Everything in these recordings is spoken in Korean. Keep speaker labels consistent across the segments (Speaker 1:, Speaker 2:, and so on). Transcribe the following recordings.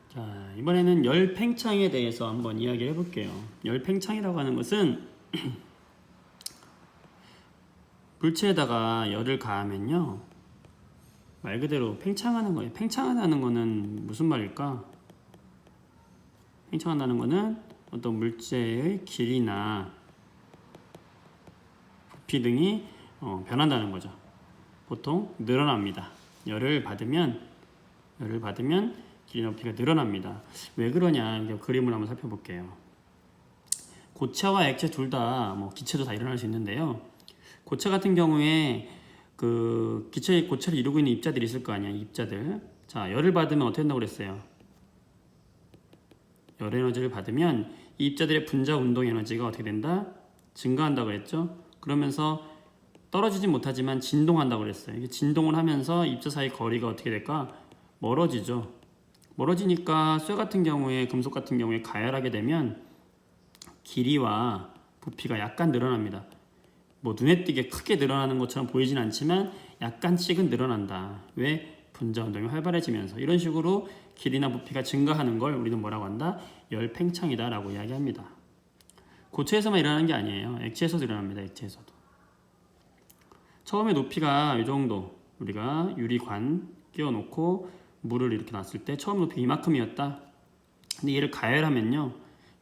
Speaker 1: 자, 이번에는 열 팽창에 대해서 한번 이야기를 해볼게요. 열 팽창이라고 하는 것은 물체에다가 열을 가하면요, 말 그대로 팽창하는 거예요. 팽창한다는 거는 무슨 말일까? 팽창한다는 거는 어떤 물체의 길이나 부피 등이 변한다는 거죠. 보통 늘어납니다. 열을 받으면 길이나 부피가 늘어납니다. 왜 그러냐? 그림을 한번 살펴볼게요. 고체와 액체 둘 다 기체도 다 일어날 수 있는데요. 고체 같은 경우에 그 고체를 이루고 있는 입자들이 있을 거 아니야, 입자들. 자, 열을 받으면 어떻게 된다고 그랬어요? 열 에너지를 받으면 이 입자들의 분자 운동 에너지가 어떻게 된다? 증가한다고 그랬죠? 그러면서 떨어지지 못하지만 진동한다고 그랬어요. 이게 진동을 하면서 입자 사이 거리가 어떻게 될까? 멀어지죠. 멀어지니까 쇠 같은 경우에, 금속 같은 경우에 가열하게 되면 길이와 부피가 약간 늘어납니다. 눈에 띄게 크게 늘어나는 것처럼 보이진 않지만 약간씩은 늘어난다. 왜? 분자 운동이 활발해지면서. 이런 식으로 길이나 부피가 증가하는 걸 우리는 뭐라고 한다? 열 팽창이다 라고 이야기합니다. 고체에서만 일어나는 게 아니에요. 액체에서도 일어납니다. 액체에서도. 처음에 높이가 이 정도, 우리가 유리관 끼워놓고 물을 이렇게 놨을 때 처음 높이 이만큼이었다. 근데 얘를 가열하면요,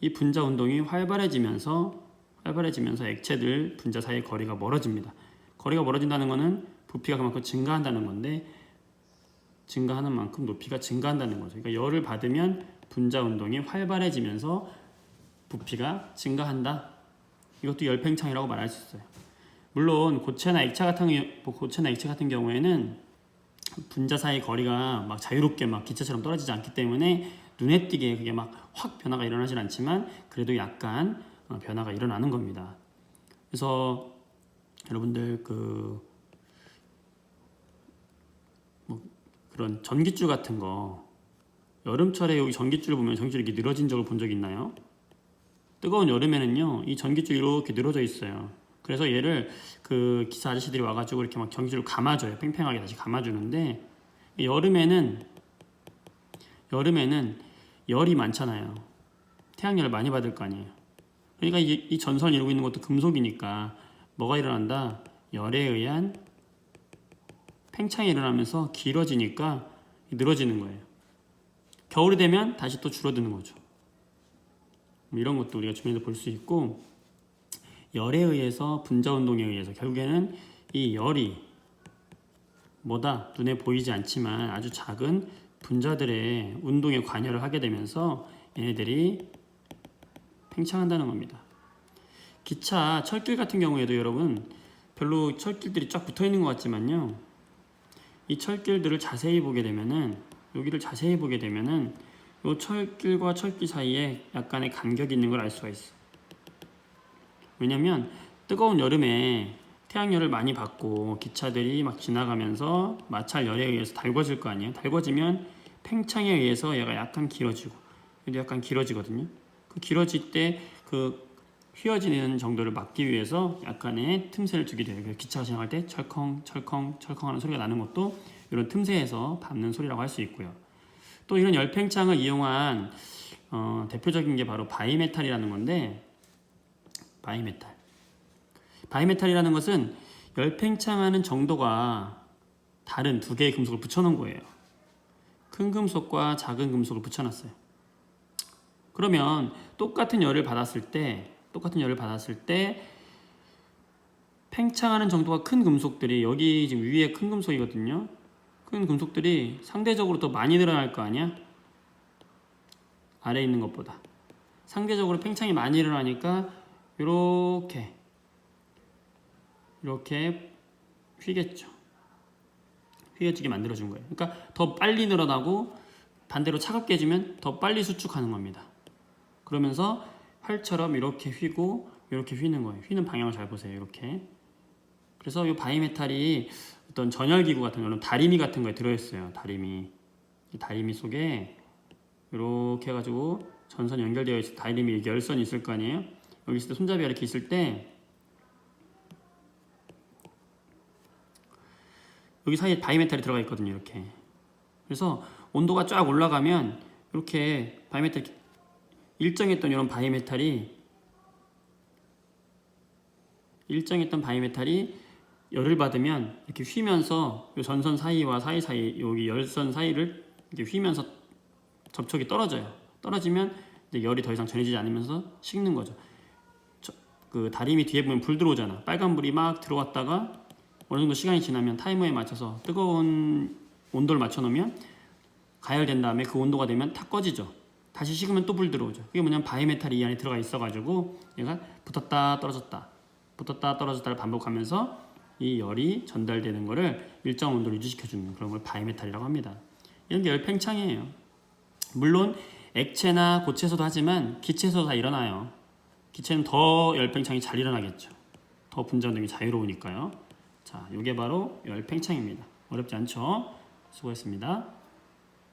Speaker 1: 이 분자 운동이 활발해지면서 액체들 분자 사이의 거리가 멀어집니다. 거리가 멀어진다는 것은 부피가 그만큼 증가한다는 건데, 증가하는 만큼 높이가 증가한다는 거죠. 그러니까 열을 받으면 분자 운동이 활발해지면서 부피가 증가한다. 이것도 열팽창이라고 말할 수 있어요. 물론 고체나 액체 같은 경우에는 분자 사이 거리가 막 자유롭게 막 기체처럼 떨어지지 않기 때문에 눈에 띄게 그게 막 확 변화가 일어나진 않지만 그래도 약간 변화가 일어나는 겁니다. 그래서 여러분들 그런 전깃줄 같은 거, 여름철에 여기 전깃줄을 보면 전깃줄이 이렇게 늘어진 적을 본 적 있나요? 뜨거운 여름에는요, 이 전깃줄이 이렇게 늘어져 있어요. 그래서 얘를 그 기사 아저씨들이 와가지고 이렇게 막 전깃줄을 감아줘요. 팽팽하게 다시 감아주는데, 여름에는 열이 많잖아요. 태양열을 많이 받을 거 아니에요. 그러니까 이 전선을 이루고 있는 것도 금속이니까 뭐가 일어난다? 열에 의한 팽창이 일어나면서 길어지니까 늘어지는 거예요. 겨울이 되면 다시 또 줄어드는 거죠. 이런 것도 우리가 주변에서 볼 수 있고, 열에 의해서, 분자 운동에 의해서 결국에는 이 열이 눈에 보이지 않지만 아주 작은 분자들의 운동에 관여를 하게 되면서 얘네들이 팽창한다는 겁니다. 기차, 철길 같은 경우에도 여러분, 별로 철길들이 쫙 붙어 있는 것 같지만요, 이 철길들을 자세히 보게 되면은, 여기를 자세히 보게 되면은 이 철길과 철길 사이에 약간의 간격이 있는 걸 알 수가 있어. 왜냐면 뜨거운 여름에 태양열을 많이 받고 기차들이 막 지나가면서 마찰 열에 의해서 달궈질 거 아니에요. 달궈지면 팽창에 의해서 얘가 약간 길어지고, 얘도 약간 길어지거든요. 그 길어질 때 그 휘어지는 정도를 막기 위해서 약간의 틈새를 주게 돼요. 그래서 기차가 지나갈 때 철컹 철컹 철컹 하는 소리가 나는 것도 이런 틈새에서 받는 소리라고 할 수 있고요. 또 이런 열팽창을 이용한 대표적인 게 바로 바이메탈이라는 건데, 바이메탈이라는 것은 열팽창하는 정도가 다른 두 개의 금속을 붙여놓은 거예요. 큰 금속과 작은 금속을 붙여놨어요. 그러면 똑같은 열을 받았을 때 팽창하는 정도가 큰 금속들이, 여기 지금 위에 큰 금속이거든요. 큰 금속들이 상대적으로 더 많이 늘어날 거 아니야? 아래에 있는 것보다. 상대적으로 팽창이 많이 일어나니까 이렇게 휘겠죠. 휘어지게 만들어준 거예요. 그러니까 더 빨리 늘어나고 반대로 차갑게 해주면 더 빨리 수축하는 겁니다. 그러면서 활처럼 이렇게 휘고 이렇게 휘는 거예요. 휘는 방향을 잘 보세요. 이렇게. 그래서 이 바이메탈이 어떤 전열기구 같은 거는 다리미 같은 거에 들어있어요. 다리미. 이 다리미 속에 이렇게 해가지고 전선이 연결되어 있어. 다리미 열선이 있을 거 아니에요. 여기 있을 때 손잡이가 이렇게 있을 때 여기 사이에 바이메탈이 들어가 있거든요. 이렇게. 그래서 온도가 쫙 올라가면 이렇게 바이메탈 일정했던 이런 바이메탈이 열을 받으면 이렇게 휘면서 이 전선 사이와 사이사이 여기 열선 사이를 이렇게 휘면서 접촉이 떨어져요. 떨어지면 이제 열이 더 이상 전해지지 않으면서 식는 거죠. 그 다리미 뒤에 보면 불 들어오잖아. 빨간 불이 막 들어왔다가 어느 정도 시간이 지나면 타이머에 맞춰서 뜨거운 온도를 맞춰 놓으면 가열된 다음에 그 온도가 되면 탁 꺼지죠. 다시 식으면 또 불 들어오죠. 그게 뭐냐면 바이메탈이 이 안에 들어가 있어가지고 얘가 붙었다 떨어졌다를 반복하면서 이 열이 전달되는 거를 일정 온도로 유지시켜주는 그런 걸 바이메탈이라고 합니다. 이런 게 열팽창이에요. 물론 액체나 고체에서도 하지만 기체에서도 다 일어나요. 기체는 더 열팽창이 잘 일어나겠죠. 더 분자 운동이 자유로우니까요. 자, 이게 바로 열팽창입니다. 어렵지 않죠? 수고했습니다.